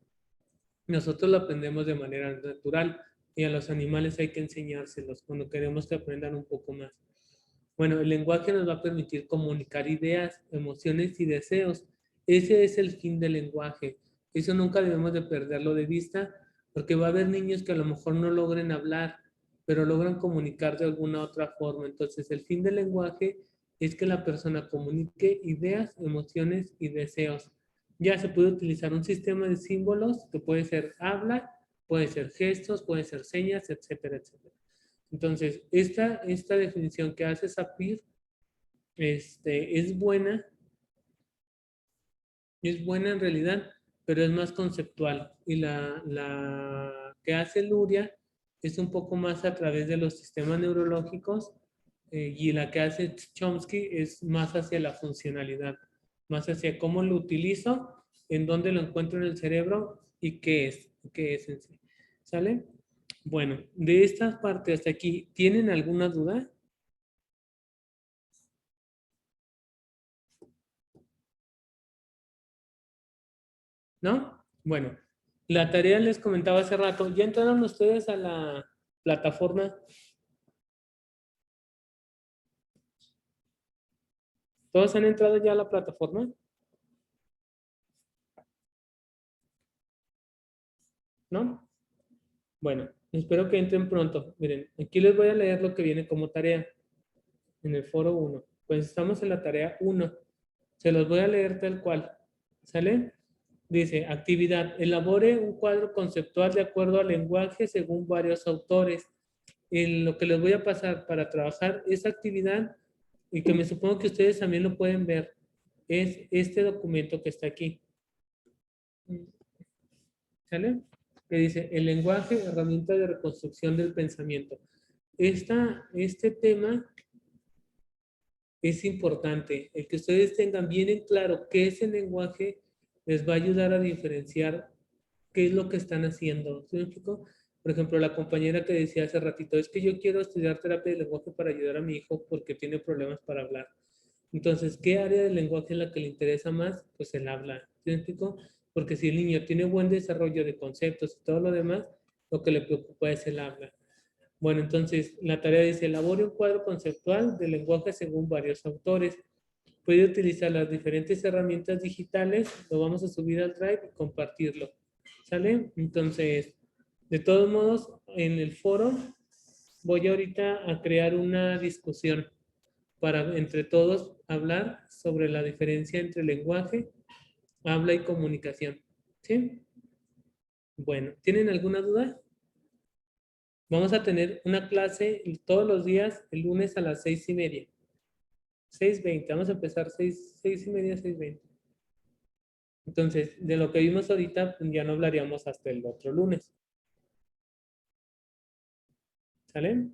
Nosotros lo aprendemos de manera natural y a los animales hay que enseñárselos cuando queremos que aprendan un poco más. Bueno, el lenguaje nos va a permitir comunicar ideas, emociones y deseos. Ese es el fin del lenguaje. Eso nunca debemos de perderlo de vista porque va a haber niños que a lo mejor no logren hablar, pero logran comunicar de alguna otra forma. Entonces, el fin del lenguaje es que la persona comunique ideas, emociones y deseos. ya se puede utilizar un sistema de símbolos que puede ser habla, puede ser gestos, puede ser señas, etcétera, etcétera. Entonces, esta definición que hace Sapir es buena en realidad, pero es más conceptual. Y la que hace Luria es un poco más a través de los sistemas neurológicos y la que hace Chomsky es más hacia la funcionalidad, más hacia cómo lo utilizo, en dónde lo encuentro en el cerebro y qué es en sí. ¿Sale? Bueno, de estas partes hasta aquí, ¿tienen alguna duda? ¿No? Bueno, la tarea les comentaba hace rato. ¿Ya entraron ustedes a la plataforma? ¿Todos han entrado ya a la plataforma? ¿No? Bueno, espero que entren pronto. Miren, aquí les voy a leer lo que viene como tarea en el foro 1. Pues estamos en la tarea 1. Se los voy a leer tal cual. ¿Sale? Dice, actividad. Elabore un cuadro conceptual de acuerdo al lenguaje según varios autores. En lo que les voy a pasar para trabajar esa actividad y que me supongo que ustedes también lo pueden ver, es este documento que está aquí. ¿Sale? Que dice, el lenguaje, herramienta de reconstrucción del pensamiento. Este tema es importante. El que ustedes tengan bien en claro qué es el lenguaje les va a ayudar a diferenciar qué es lo que están haciendo. ¿Sí me explico? Por ejemplo, la compañera que decía hace ratito, es que yo quiero estudiar terapia de lenguaje para ayudar a mi hijo porque tiene problemas para hablar. Entonces, ¿qué área del lenguaje es la que le interesa más? Pues el habla. ¿Sí me explico? Porque si el niño tiene buen desarrollo de conceptos y todo lo demás, lo que le preocupa es el habla. Bueno, entonces la tarea dice, elabore un cuadro conceptual del lenguaje según varios autores. Puede utilizar las diferentes herramientas digitales, lo vamos a subir al Drive y compartirlo. ¿Sale? Entonces, de todos modos, en el foro voy ahorita a crear una discusión para entre todos hablar sobre la diferencia entre lenguaje, habla y comunicación. ¿Sí? Bueno, ¿tienen alguna duda? Vamos a tener una clase todos los días, el lunes a las 6:30. 6:20, vamos a empezar 6:30, 6:20. Entonces, de lo que vimos ahorita, ya no hablaríamos hasta el otro lunes. ¿Sale?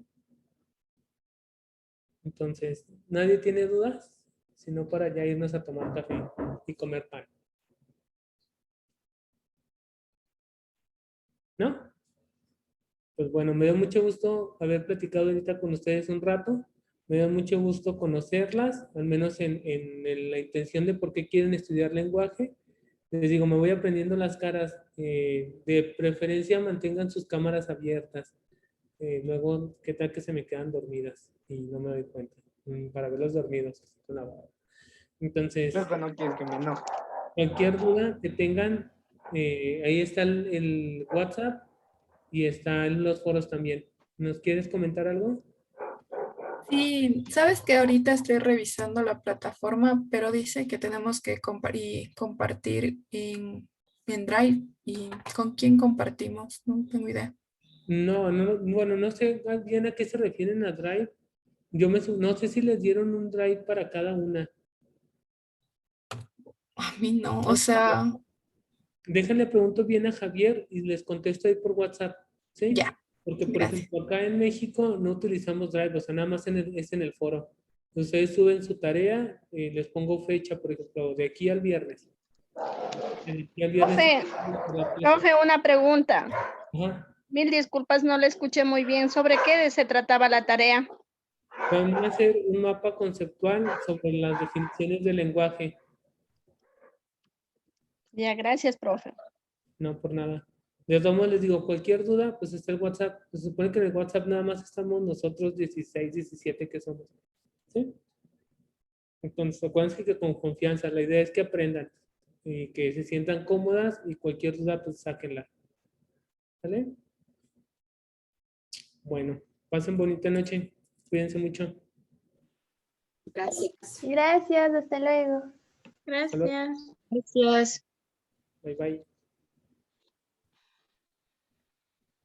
Entonces, ¿nadie tiene dudas? Si no, para ya irnos a tomar café y comer pan. ¿No? Pues bueno, me dio mucho gusto haber platicado ahorita con ustedes un rato. Me dio mucho gusto conocerlas, al menos en la intención de por qué quieren estudiar lenguaje. Les digo, me voy aprendiendo las caras. De preferencia, mantengan sus cámaras abiertas. Luego, ¿qué tal que se me quedan dormidas? Y no me doy cuenta. Para verlos dormidos. Entonces, cualquier duda que tengan, ahí está el WhatsApp y está en los foros también. ¿Nos quieres comentar algo? Sí, sabes que ahorita estoy revisando la plataforma, pero dice que tenemos que compartir en Drive. ¿Y con quién compartimos? No tengo idea. No, bueno, no sé bien a qué se refieren a Drive. No sé si les dieron un Drive para cada una. A mí no, o sea... Déjenle pregunto bien a Javier y les contesto ahí por WhatsApp, ¿sí? Ya. Porque, por ejemplo, acá en México no utilizamos Drive, o sea, nada más es en el foro. Ustedes suben su tarea, les pongo fecha, por ejemplo, de aquí al viernes. Profe, una pregunta. Ajá. Mil disculpas, no le escuché muy bien. ¿Sobre qué se trataba la tarea? Van a hacer un mapa conceptual sobre las definiciones del lenguaje. Ya, gracias, profe. No, por nada. De todos modos les digo, cualquier duda, pues está el WhatsApp. Se supone que en el WhatsApp nada más estamos nosotros 16, 17 que somos. ¿Sí? Entonces, acuérdense que con confianza, la idea es que aprendan y que se sientan cómodas y cualquier duda, pues sáquenla. ¿Vale? Bueno, pasen bonita noche. Cuídense mucho. Gracias. Gracias, hasta luego. Gracias. Gracias. Bye, bye.